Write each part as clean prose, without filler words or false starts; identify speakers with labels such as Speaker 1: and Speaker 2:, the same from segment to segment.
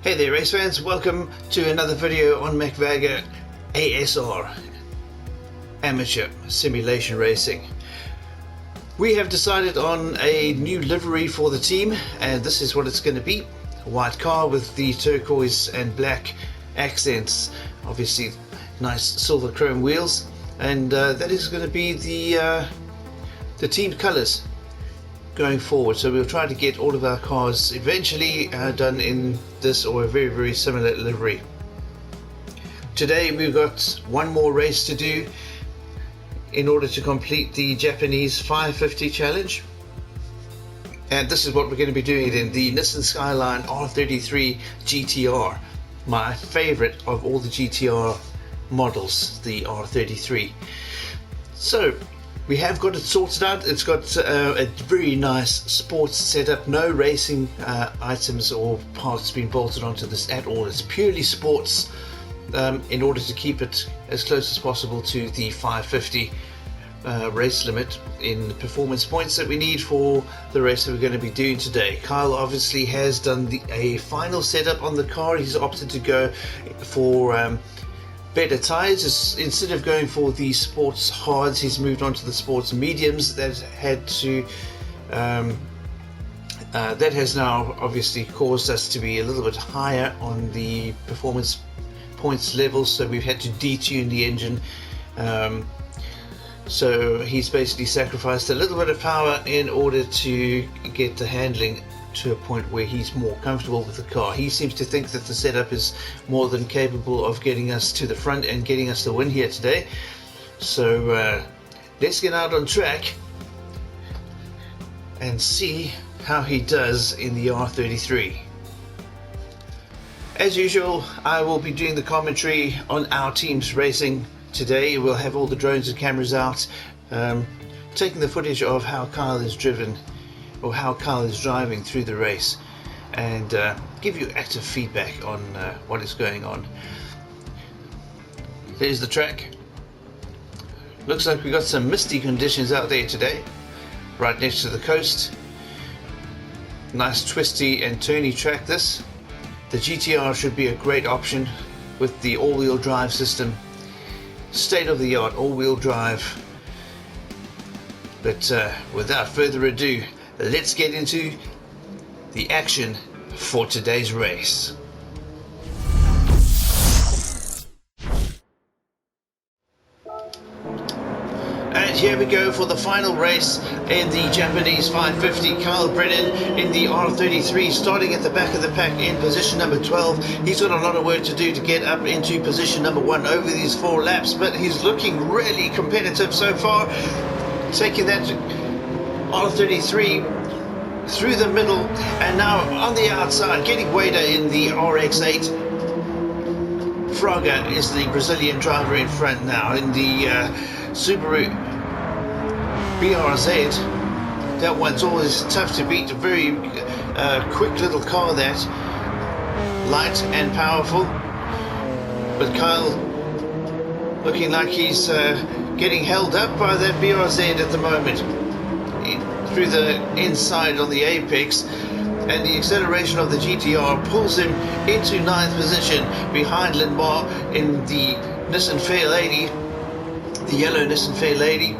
Speaker 1: Hey there race fans, welcome to another video on McVagger ASR, Amateur Simulation Racing. We have decided on a new livery for the team, and this is what it's going to be. A white car with the turquoise and black accents, obviously nice silver chrome wheels, and that is going to be the team colours going forward. So we'll try to get all of our cars eventually done in this or a very similar livery. Today we've got one more race to do in order to complete the Japanese 550 challenge, and this is what we're going to be doing it in the Nissan Skyline R33 GTR, my favorite of all the GTR models, the R33. So we have got it sorted out. It's got a very nice sports setup, no racing items or parts being bolted onto this at all. It's purely sports in order to keep it as close as possible to the 550 race limit in performance points that we need for the race that we're going to be doing today. Kyle obviously has done a final setup on the car. He's opted to go for better tires. Instead of going for the sports hards, he's moved on to the sports mediums. That has now obviously caused us to be a little bit higher on the performance points level, so we've had to detune the engine. So he's basically sacrificed a little bit of power in order to get the handling to a point where he's more comfortable with the car. He seems to think that the setup is more than capable of getting us to the front and getting us the win here today. So let's get out on track and see how he does in the R33. As usual, I will be doing the commentary on our team's racing today. We'll have all the drones and cameras out, taking the footage of how Kyle is driven, or how Kyle is driving through the race, and give you active feedback on what is going on. There's the track. Looks like we got some misty conditions out there today, right next to the coast. Nice twisty and turny track this. The GTR should be a great option with the all-wheel drive system. State-of-the-art all-wheel drive. But without further ado, let's get into the action for today's race. And here we go for the final race in the Japanese 550. Kyle Brennan in the R33, starting at the back of the pack in position number 12. He's got a lot of work to do to get up into position number 1 over these 4 laps, but he's looking really competitive so far, taking that R33 through the middle, and now on the outside, getting Wader in the RX-8. Fraga is the Brazilian driver in front now in the Subaru BRZ. That one's always tough to beat. A very quick little car, that light and powerful. But Kyle looking like he's getting held up by that BRZ at the moment, through the inside on the apex, and the acceleration of the GTR pulls him into 9th position behind Lindbar in the Nissan Fair Lady, the yellow Nissan Fair Lady.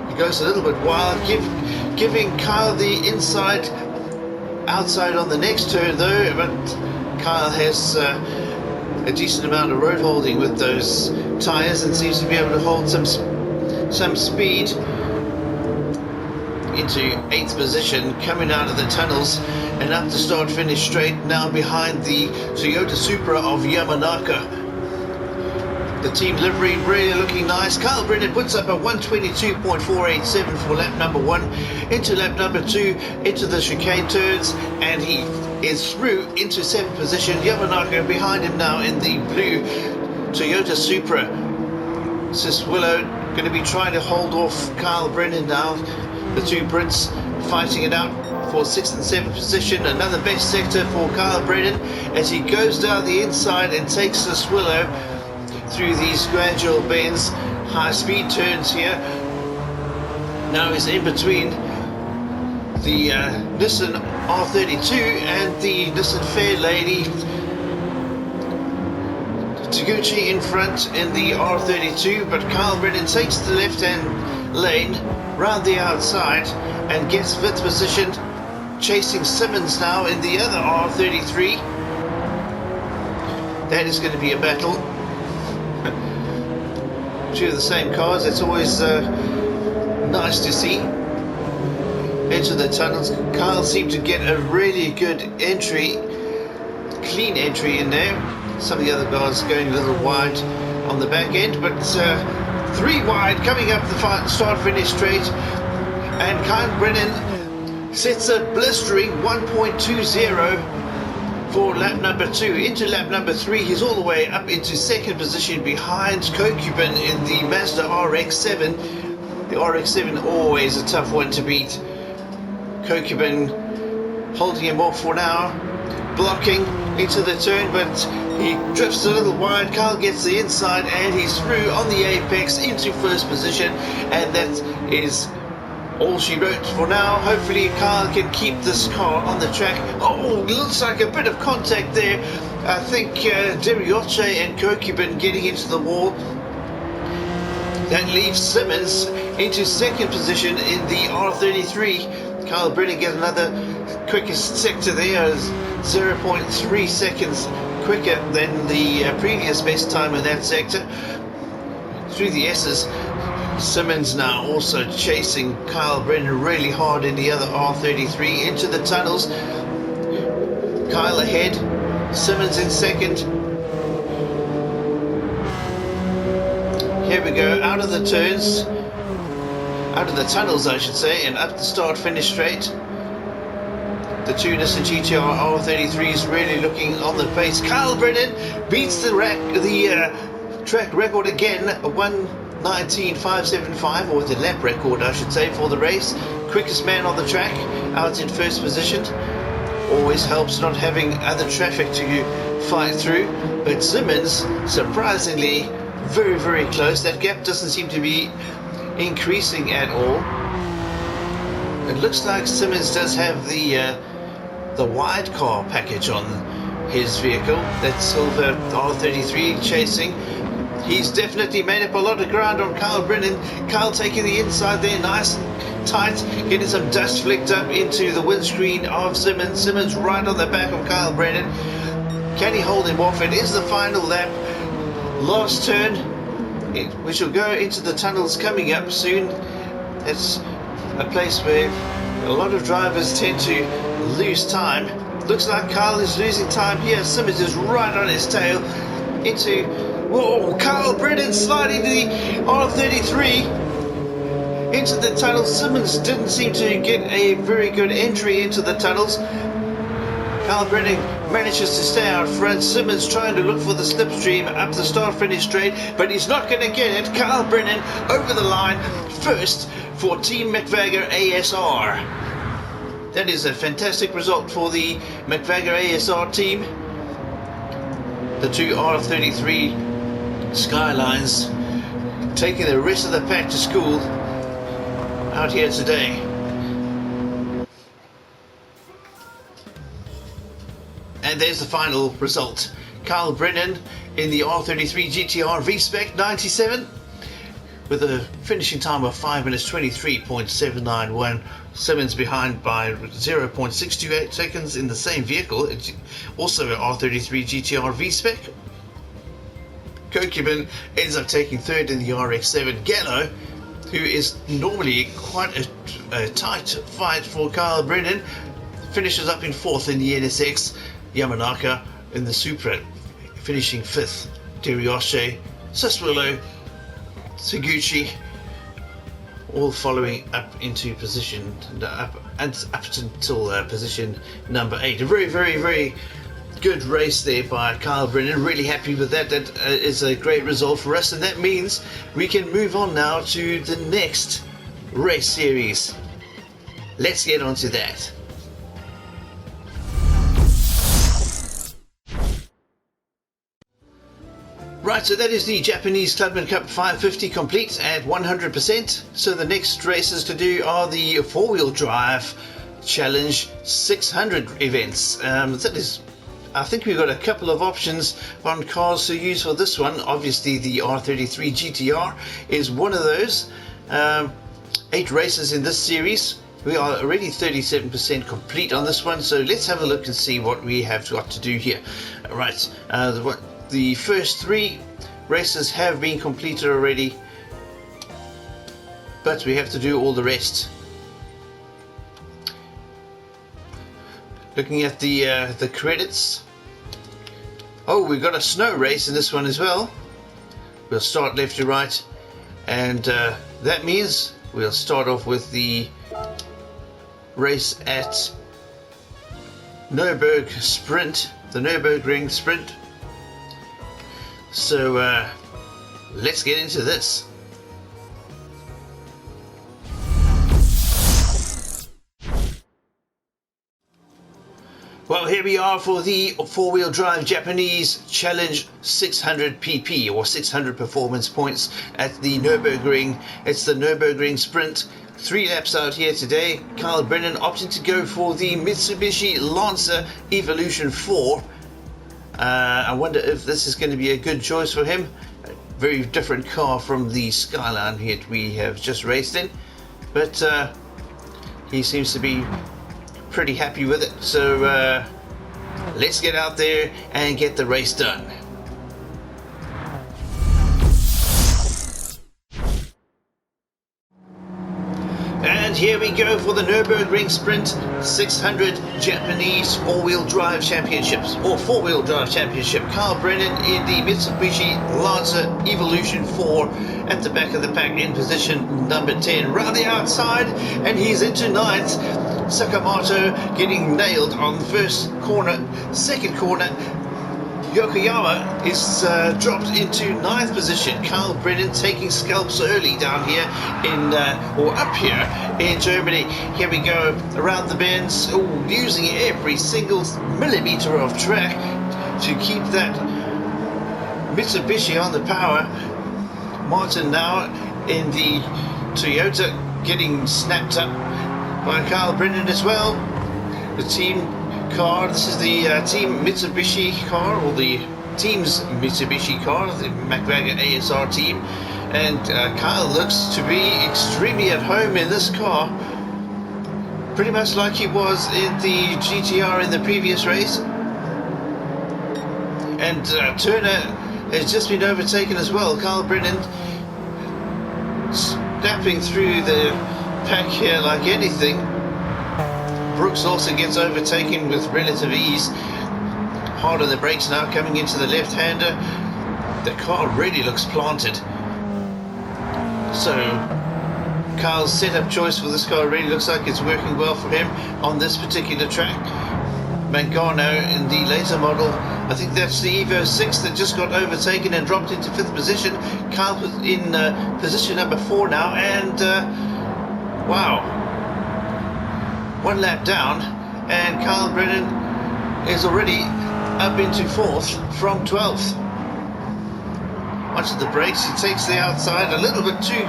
Speaker 1: He goes a little bit wild, giving Kyle the outside on the next turn though, but Kyle has a decent amount of road holding with those tyres and seems to be able to hold some speed into 8th position, coming out of the tunnels and up to start finish straight, now behind the Toyota Supra of Yamanaka. The team livery really looking nice. Kyle Brennan puts up a 122.487 for lap number 1, into lap number 2, into the chicane turns, and he is through into 7th position. Yamanaka behind him now in the blue Toyota Supra. Siswillow going to be trying to hold off Kyle Brennan now. The two Brits fighting it out for 6th and 7th position. Another best sector for Kyle Brennan as he goes down the inside and takes the Swillow through these gradual bends, high speed turns here. Now he's in between the Nissan R32 and the Nissan Fairlady Taguchi in front in the R32, but Kyle Brennan takes the left-hand lane round the outside and gets 5th position, chasing Simmons now in the other R33. That is going to be a battle. Two of the same cars, it's always nice to see. Into the tunnels, Kyle seemed to get a really good entry, clean entry in there. Some of the other guys going a little wide on the back end, but 3 wide coming up the start finish straight, and Kyle Brennan sets a blistering 1.20 for lap number 2. Into lap number 3, he's all the way up into 2nd position behind Kokubin in the Mazda RX-7. The RX-7 always a tough one to beat. Kokubin holding him off for now, blocking into the turn, but he drifts a little wide. Kyle gets the inside and he's through on the apex into 1st position, and that is all she wrote for now. Hopefully Kyle can keep this car on the track. Oh, looks like a bit of contact there. I think Derioche and Kokubin getting into the wall. That leaves Simmons into 2nd position in the R33. Kyle Brennan gets another quickest sector there, 0.3 seconds quicker than the previous best time in that sector. Through the S's, Simmons now also chasing Kyle Brennan really hard in the other R33. Into the tunnels, Kyle ahead, Simmons in 2nd. Here we go, out of the turns, out of the tunnels I should say, and up the start finish straight. The two Nissan GTR R33s really looking on the pace. Kyle Brennan beats the track record again, 1:19.575, or the lap record I should say, for the race. Quickest man on the track, out in 1st position. Always helps not having other traffic to fight through. But Simmons, surprisingly, very, very close. That gap doesn't seem to be increasing at all. It looks like Simmons does have the wide car package on his vehicle. That silver R33 chasing. He's definitely made up a lot of ground on Kyle Brennan. Kyle taking the inside there, nice and tight, getting some dust flicked up into the windscreen of Simmons. Simmons right on the back of Kyle Brennan. Can he hold him off? It is the final lap. Last turn. We shall go into the tunnels coming up soon. It's a place where a lot of drivers tend to lose time. Looks like Kyle is losing time here. Simmons is right on his tail. Into, whoa, Kyle Brennan sliding the R33 into the tunnels. Simmons didn't seem to get a very good entry into the tunnels. Kyle Brennan manages to stay out front. Simmons trying to look for the slipstream up the start finish straight, but he's not going to get it. Kyle Brennan over the line first for Team McVagger ASR. That is a fantastic result for the McVagger ASR team. The two R33 Skylines taking the rest of the pack to school out here today. And there's the final result. Kyle Brennan in the R33 GTR V-Spec 97 with a finishing time of 5 minutes 23.791. Simmons behind by 0.628 seconds in the same vehicle. It's also an R33 GTR V-Spec. Kokubin ends up taking 3rd in the RX-7. Gallo, who is normally quite a tight fight for Kyle Brennan, finishes up in 4th in the NSX. Yamanaka in the Supra finishing 5th. Derioche, Sassuolo, Taguchi all following up into position up until position number 8. A very, very, very good race there by Kyle Brennan. Really happy with that. That is a great result for us, and that means we can move on now to the next race series. Let's get on to that. Right, so that is the Japanese Clubman Cup 550 complete at 100%. So the next races to do are the four-wheel drive Challenge 600 events. That is I think we've got a couple of options on cars to use for this one. Obviously the R33 GTR is one of those. 8 races in this series. We are already 37% complete on this one, so let's have a look and see what we have got to do here. Right, the first 3 races have been completed already, but we have to do all the rest. Looking at the credits. Oh, we've got a snow race in this one as well. We'll start left to right, and that means we'll start off with the race at Nürburgring Sprint, the Nürburgring Sprint. So let's get into this. Well, here we are for the 4-wheel drive Japanese Challenge 600 PP or 600 performance points at the Nürburgring. It's the Nürburgring Sprint. 3 laps out here today. Kyle Brennan opting to go for the Mitsubishi Lancer Evolution 4. I wonder if this is going to be a good choice for him. A very different car from the Skyline here we have just raced in, but he seems to be pretty happy with it. So let's get out there and get the race done. And here we go for the Nürburgring Sprint 600 Japanese 4-wheel drive championships, or 4-wheel drive championship. Kyle Brennan in the Mitsubishi Lancer Evolution 4 at the back of the pack in position number 10. Round the outside, and he's into 9th. Sakamoto getting nailed on the first corner. Second corner, Yokoyama is dropped into 9th position. Kyle Brennan taking scalps early down here in, or up here in Germany. Here we go around the bends, using every single millimeter of track to keep that Mitsubishi on the power. Martin now in the Toyota getting snapped up by Kyle Brennan as well. The team car, this is the team Mitsubishi car, or the team's Mitsubishi car, the McVagger ASR team, and Kyle looks to be extremely at home in this car, pretty much like he was in the GTR in the previous race. And Turner has just been overtaken as well. Kyle Brennan snapping through the pack here like anything. Brooks also gets overtaken with relative ease. Hard on the brakes now, coming into the left-hander. The car really looks planted. So Kyle's setup choice for this car really looks like it's working well for him on this particular track. Mangano in the later model, I think that's the Evo 6 that just got overtaken and dropped into 5th position. Kyle in position number 4 now, and wow, 1 lap down, and Kyle Brennan is already up into 4th from 12th. Onto the brakes, he takes the outside a little bit too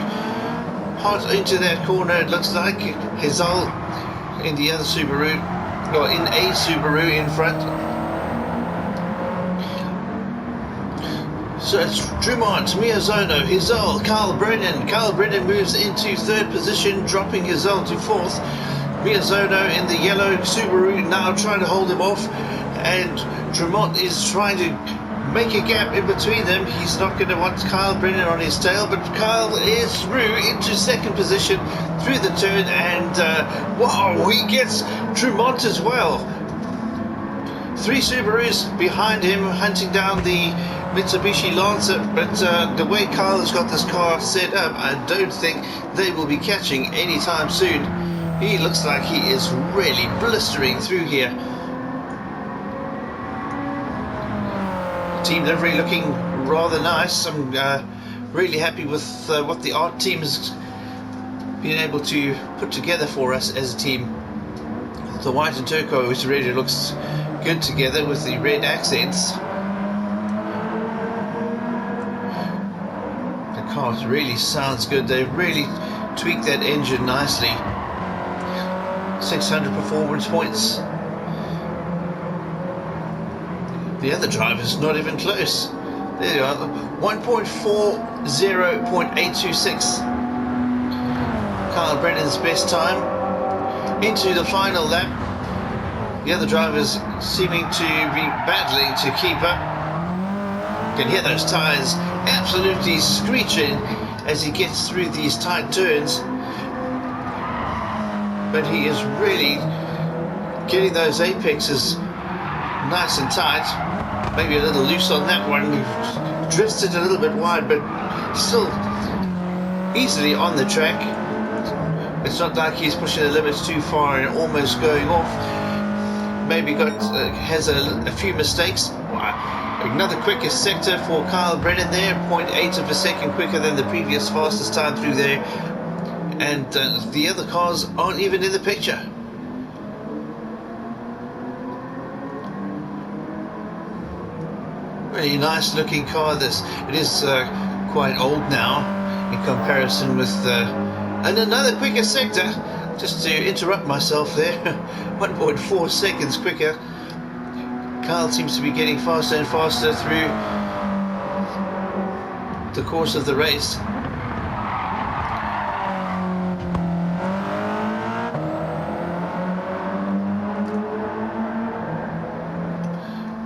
Speaker 1: hot into that corner, it looks like. Hezal in the other Subaru, or in a Subaru in front. So it's Drummond, Miyazono, Hezal, Kyle Brennan. Kyle Brennan moves into 3rd position, dropping Hezal to 4th. Miyazono in the yellow Subaru now trying to hold him off, and Drummond is trying to make a gap in between them. He's not going to want Kyle Brennan on his tail, but Kyle is through into 2nd position through the turn, and wow, he gets Drummond as well. 3 Subarus behind him hunting down the Mitsubishi Lancer, but the way Kyle has got this car set up, I don't think they will be catching anytime soon. He looks like he is really blistering through here. Team livery looking rather nice. I'm really happy with what the art team has been able to put together for us as a team. The white and turquoise, which really looks good together with the red accents. The car really sounds good. They've really tweaked that engine nicely. 600 performance points. The other driver's not even close. There you are, 1.40.826. Kyle Brennan's best time into the final lap. The other drivers seeming to be battling to keep up. You can hear those tyres absolutely screeching as he gets through these tight turns. But he is really getting those apexes nice and tight. Maybe a little loose on that one. He drifts it a little bit wide, but still easily on the track. It's not like he's pushing the limits too far and almost going off. Maybe has a few mistakes. Another quickest sector for Kyle Brennan there, 0.8 of a second quicker than the previous fastest time through there. And the other cars aren't even in the picture. Really nice looking car this. It is quite old now in comparison with and another quicker sector. Just to interrupt myself there, 1.4 seconds quicker. Kyle seems to be getting faster and faster through the course of the race.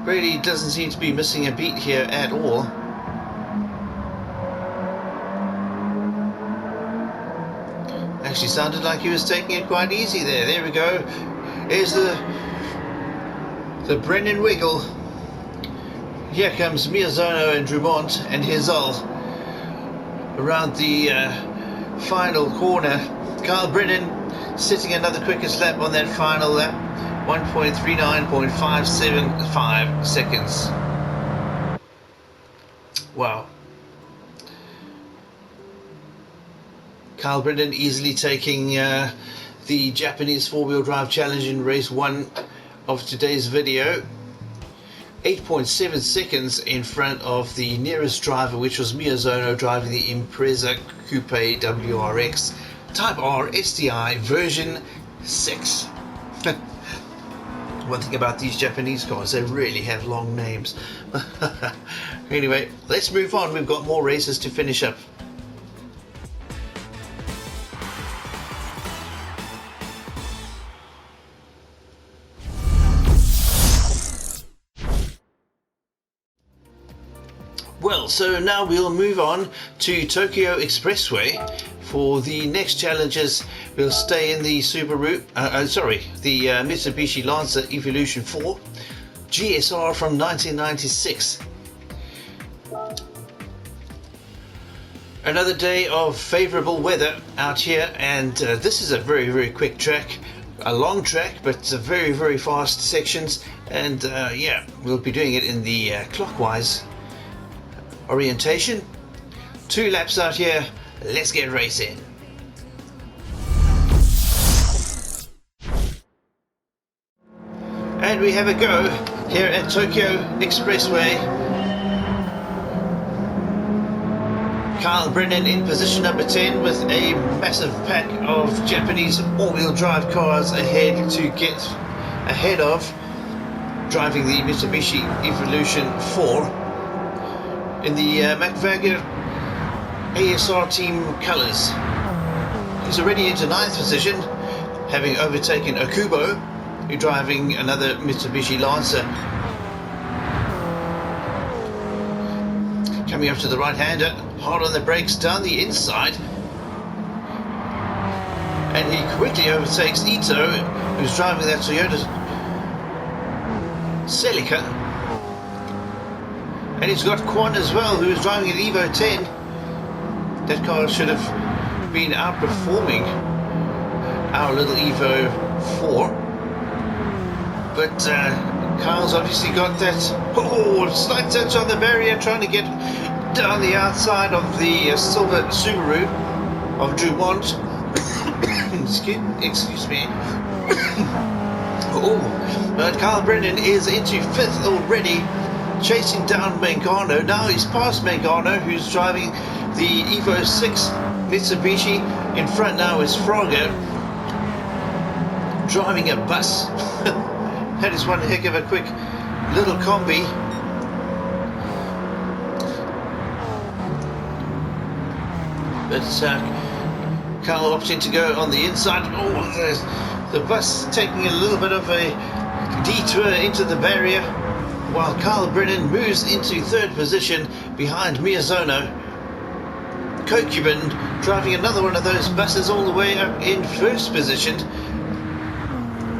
Speaker 1: Brady doesn't seem to be missing a beat here at all. Actually sounded like he was taking it quite easy there. There we go. Here's the Brennan wiggle. Here comes Miyazono and Drummond and Hizal around the final corner. Kyle Brennan sitting another quickest lap on that final lap, 1.39.575 seconds. Wow. Kyle Brennan easily taking the Japanese four-wheel drive challenge in race 1 of today's video. 8.7 seconds in front of the nearest driver, which was Miyazono driving the Impreza Coupe WRX Type R STI version 6. One thing about these Japanese cars, they really have long names. Anyway, let's move on. We've got more races to finish up. Well, so now we'll move on to Tokyo Expressway. For the next challenges, we'll stay in the Subaru, the Mitsubishi Lancer Evolution 4 GSR from 1996. Another day of favourable weather out here, and this is a very, very quick track. A long track, but very, very fast sections, and yeah, we'll be doing it in the clockwise orientation. 2 laps out here. Let's get racing. And we have a go here at Tokyo Expressway. Kyle Brennan in position number 10 with a massive pack of Japanese all-wheel drive cars ahead to get ahead of, driving the Mitsubishi Evolution 4 in the McVagger ASR team colours. He's already into 9th position, having overtaken Okubo, who's driving another Mitsubishi Lancer. Coming up to the right-hander, hard on the brakes down the inside, and he quickly overtakes Ito, who's driving that Toyota Celica. And he's got Kwon as well, who's driving an Evo 10. That car should have been outperforming our little Evo 4. But Kyle's obviously got that slight touch on the barrier, trying to get down the outside of the silver Subaru of Drummond. Excuse me. But Kyle Brennan is into 5th already, chasing down Mangano. Now he's past Mangano, who's driving the Evo 6 Mitsubishi. In front now is Fraga, driving a bus. That is one heck of a quick little combi. But Carl opting to go on the inside. Oh, the bus taking a little bit of a detour into the barrier, while Carl Brennan moves into third position behind Miyazono. Kokuben driving another one of those buses all the way up in first position.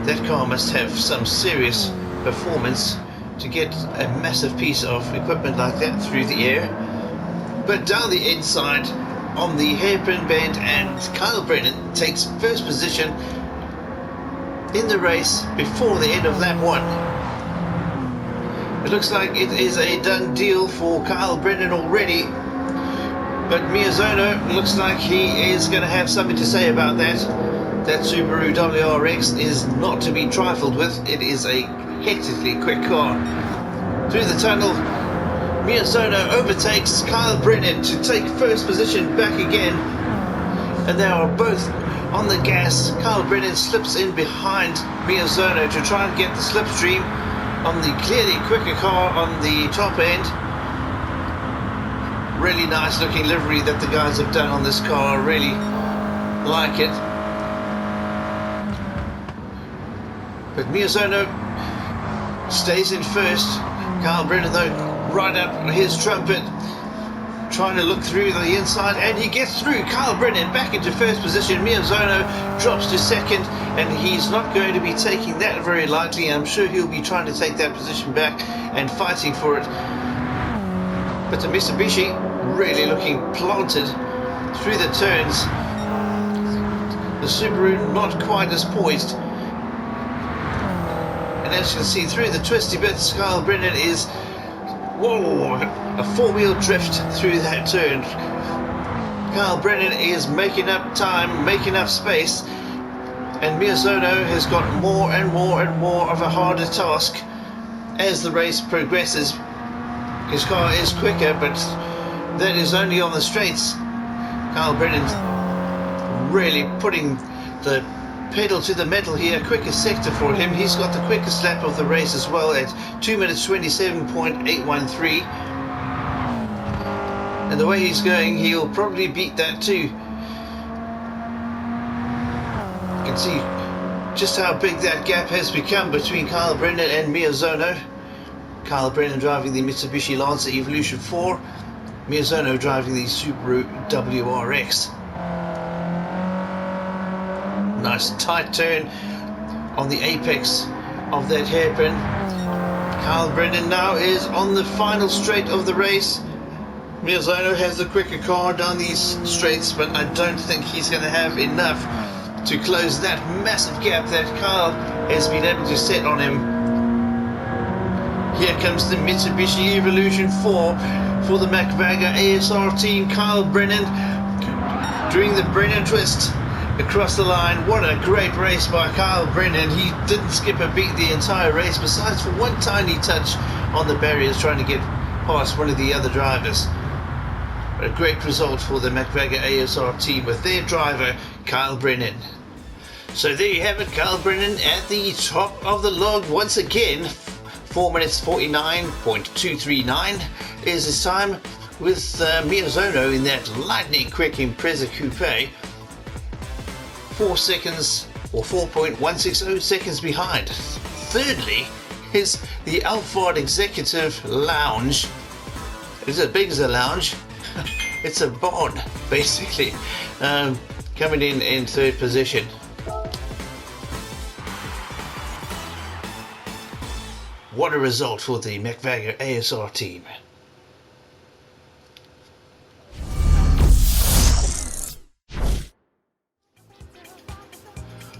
Speaker 1: That car must have some serious performance to get a massive piece of equipment like that through the air. But down the inside on the hairpin bend, and Kyle Brennan takes first position in the race before the end of lap 1. It looks like it is a done deal for Kyle Brennan already, but Miyazono looks like he is going to have something to say about that. That Subaru WRX is not to be trifled with. It is a hectically quick car. Through the tunnel, Miyazono overtakes Kyle Brennan to take first position back again, and they are both on the gas. Kyle Brennan slips in behind Miyazono to try and get the slipstream on the clearly quicker car on the top end. Really nice looking livery that the guys have done on this car. I really like it. But Miyazono stays in first. Kyle Brennan though right up his trumpet, trying to look through the inside, and he gets through. Kyle Brennan back into first position. Miyazono drops to second, and he's not going to be taking that very lightly. I'm sure he'll be trying to take that position back and fighting for it. But the Mitsubishi really looking planted through the turns. The Subaru not quite as poised. And as you can see through the twisty bits, Kyle Brennan is, whoa, a four-wheel drift through that turn. Kyle Brennan is making up time, making up space, and Miyazono has got more and more and more of a harder task as the race progresses. His car is quicker, but that is only on the straights. Kyle Brennan's really putting the pedal to the metal here. Quickest sector for him. He's got the quickest lap of the race as well at 2 minutes 27.813. And the way he's going, he'll probably beat that too. You can see just how big that gap has become between Kyle Brennan and Miyazono. Kyle Brennan driving the Mitsubishi Lancer Evolution 4, Miyazono driving the Subaru WRX. Nice tight turn on the apex of that hairpin. Kyle Brennan now is on the final straight of the race. Miyazono has the quicker car down these straights, but I don't think he's going to have enough to close that massive gap that Kyle has been able to set on him. Here comes the Mitsubishi Evolution 4 for the McVagger ASR team. Kyle Brennan doing the Brennan twist across the line. What a great race by Kyle Brennan. He didn't skip a beat the entire race, besides for one tiny touch on the barriers trying to get past one of the other drivers. But a great result for the McVagger ASR team with their driver Kyle Brennan. So there you have it, Kyle Brennan at the top of the log once again. 4 minutes 49.239 is his time, with Miyazono in that lightning quick Impreza Coupe 4 seconds or 4.160 seconds behind. Thirdly is the Alphard Executive Lounge. It's as big as a lounge. It's a barn basically, coming in third position. What a result for the McVagger ASR team.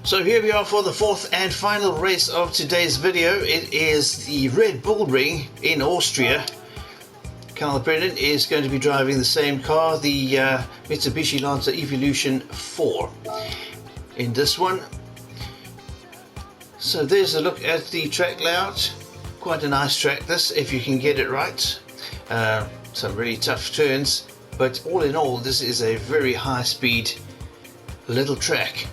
Speaker 1: So here we are for the fourth and final race of today's video. It is the Red Bull Ring in Austria. Kyle Brennan is going to be driving the same car, the Mitsubishi Lancer Evolution 4 in this one. So there's a look at the track layout. Quite a nice track this, if you can get it right. Some really tough turns, but all in all this is a very high speed little track.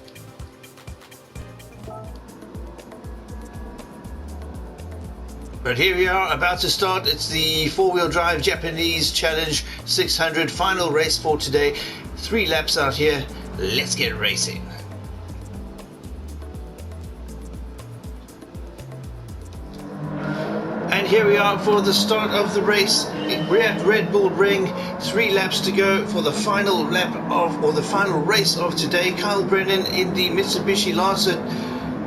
Speaker 1: But here we are, about to start. It's the four-wheel drive Japanese Challenge 600 final race for today. 3 laps out here. Let's get racing. And here we are for the start of the race. We're at Red Bull Ring. 3 laps to go for the final lap of, or the final race of today. Kyle Brennan in the Mitsubishi Lancer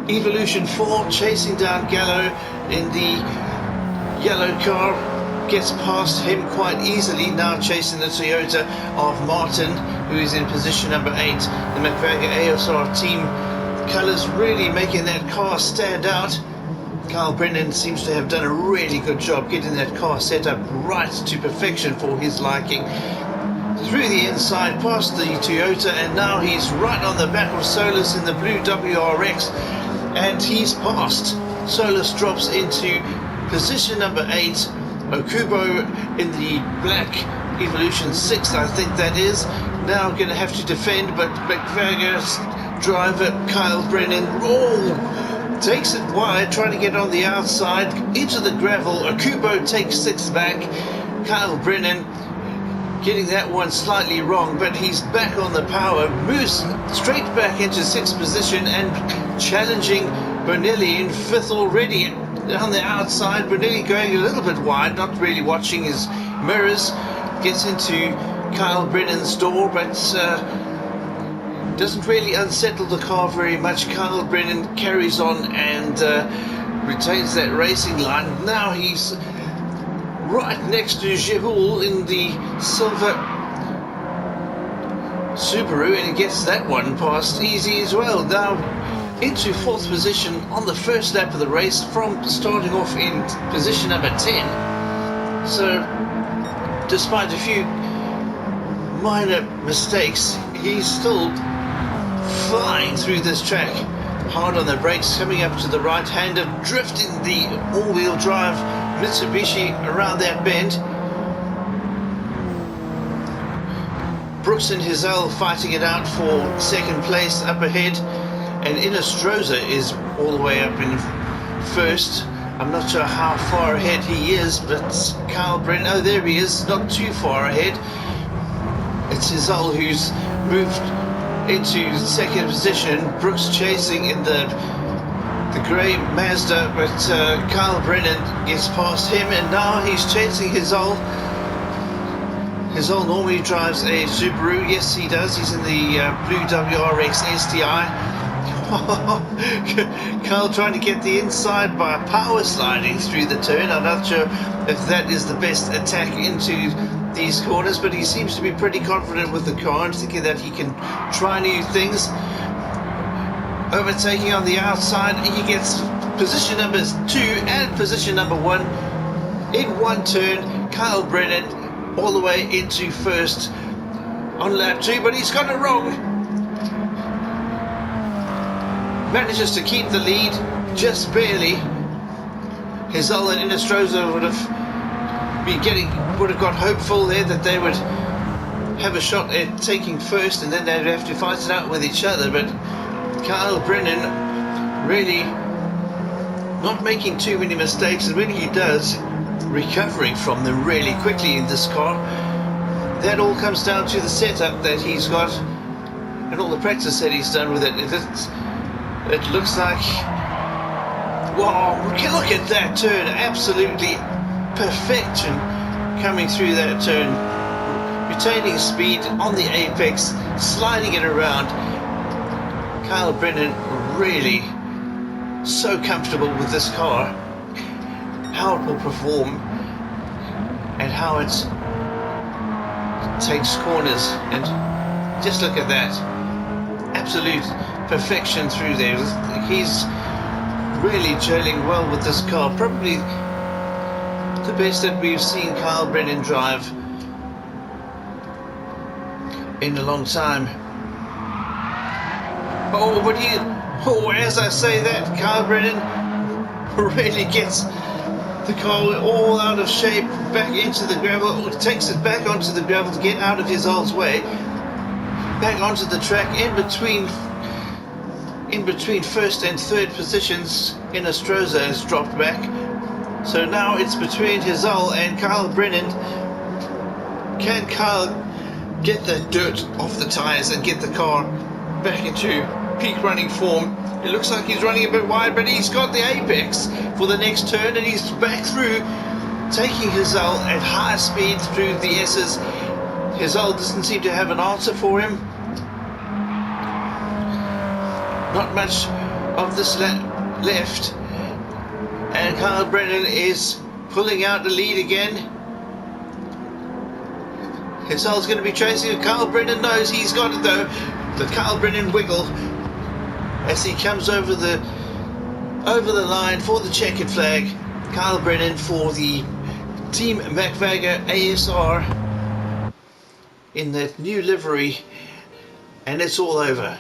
Speaker 1: Evolution 4 chasing down Gallo in the yellow car, gets past him quite easily, now chasing the Toyota of Martin, who is in position number 8. The McVager ASR team colours really making that car stand out. Kyle Brennan seems to have done a really good job getting that car set up right to perfection for his liking. Through the inside past the Toyota, and now he's right on the back of Solus in the blue WRX, and he's passed. Solus drops into position number 8. Okubo in the black Evolution 6, I think that is, now going to have to defend, but McVager's driver Kyle Brennan takes it wide, trying to get on the outside into the gravel. Okubo takes 6th back. Kyle Brennan getting that one slightly wrong, but he's back on the power, moves straight back into 6th position and challenging Bonelli in 5th already. On the outside, Bonelli going a little bit wide, not really watching his mirrors, gets into Kyle Brennan's door, but doesn't really unsettle the car very much. Kyle Brennan carries on and retains that racing line. Now he's right next to Jehul in the silver Subaru, and he gets that one past easy as well. Now into 4th position on the first lap of the race, from starting off in position number 10. So despite a few minor mistakes, he's still flying through this track. Hard on the brakes, coming up to the right-hander, drifting the all-wheel drive Mitsubishi around that bend. Brooks and Hizel fighting it out for 2nd place up ahead. And Inestrosa is all the way up in 1st. I'm not sure how far ahead he is, but Kyle Brennan, oh there he is, not too far ahead. It's Hizel who's moved into 2nd position. Brooks chasing in the grey Mazda, but Kyle Brennan gets past him, and now he's chasing Hizel. Hizel normally drives a Subaru, yes he does, he's in the blue WRX STI. Kyle trying to get the inside by power sliding through the turn. I'm not sure if that is the best attack into these corners, but he seems to be pretty confident with the car and thinking that he can try new things. Overtaking on the outside, he gets position number 2 and position number 1 in one turn. Kyle Brennan all the way into 1st on lap 2, but he's got it wrong. Manages to keep the lead just barely. Hizel and Inestrosa would have got hopeful there that they would have a shot at taking 1st, and then they'd have to fight it out with each other. But Kyle Brennan really not making too many mistakes, and when he does, recovering from them really quickly in this car. That all comes down to the setup that he's got and all the practice that he's done with it. It looks like, wow, look at that turn, absolutely perfection coming through that turn, retaining speed on the apex, sliding it around. Kyle Brennan really so comfortable with this car, how it will perform and how it takes corners, and just look at that, absolute perfection through there. He's really gelling well with this car, probably the best that we've seen Kyle Brennan drive in a long time. As I say that, Kyle Brennan really gets the car all out of shape, back into the gravel, takes it back onto the gravel to get out of his old way, back onto the track, in between 1st and 3rd positions. Inestrosa has dropped back. So now it's between Hizal and Kyle Brennan. Can Kyle get that dirt off the tyres and get the car back into peak running form? It looks like he's running a bit wide, but he's got the apex for the next turn, and he's back through, taking Hizal at high speed through the S's. Hizal doesn't seem to have an answer for him. Not much of this left, and Kyle Brennan is pulling out the lead again. Hizal's going to be chasing it. Kyle Brennan knows he's got it though. The Kyle Brennan wiggle as he comes over the line for the checkered flag. Kyle Brennan for the Team McVagger ASR in that new livery, and it's all over.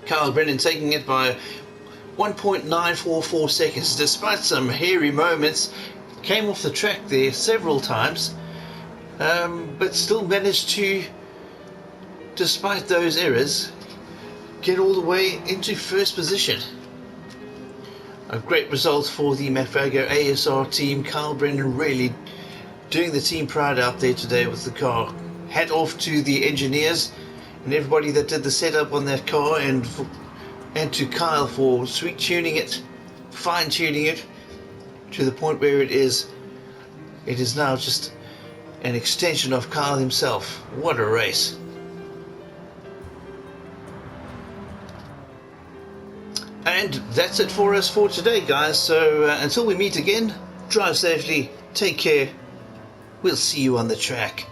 Speaker 1: Kyle Brennan taking it by 1.944 seconds, despite some hairy moments. Came off the track there several times, but still managed to, despite those errors, get all the way into first position. A great result for the McVagger ASR team. Kyle Brennan really doing the team proud out there today with the car. Hat off to the engineers and everybody that did the setup on that car, and to Kyle for sweet tuning it, fine tuning it to the point where it is now just an extension of Kyle himself. What a race. And that's it for us for today, guys. So until we meet again, drive safely, take care. We'll see you on the track.